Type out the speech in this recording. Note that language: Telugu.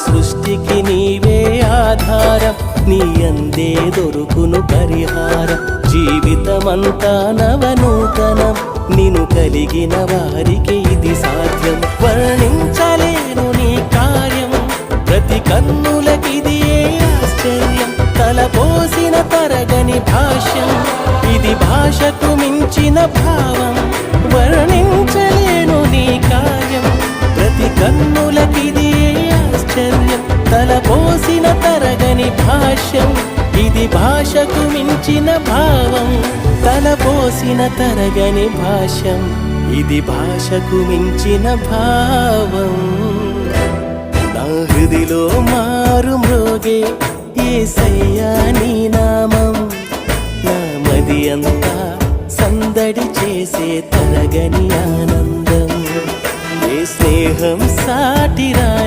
సృష్టికి నీవే ఆధారం, నీ అందే దొరుకును పరిహారం. జీవితమంతా నవనూతనం, నిన్ను కలిగిన వారికి ఇది సాధ్యం. వర్ణించలేను నీ కార్యం, ప్రతి కన్నులకిది ఆశ్చర్యం. తలపోసిన తరగని భాష్యం, ఇది భాషకు మించిన భావం. వర్ణించలేను నీ కార్యం, ప్రతి కన్నులకిది ఆశ్చర్యం. తలపోసిన తరగని భాష్యం, ఇది భాషకు మించిన భావం. తలపోసిన తరగని భాష్యం, ఇది భాషకు మించిన భావం. నా హృదిలో మారు మ్రోగే యేసయ్యా నీ నామం, నా మది అంతా సందడి చేసే తరగని ఆనందం. ఏ స్నేహం సాటిరా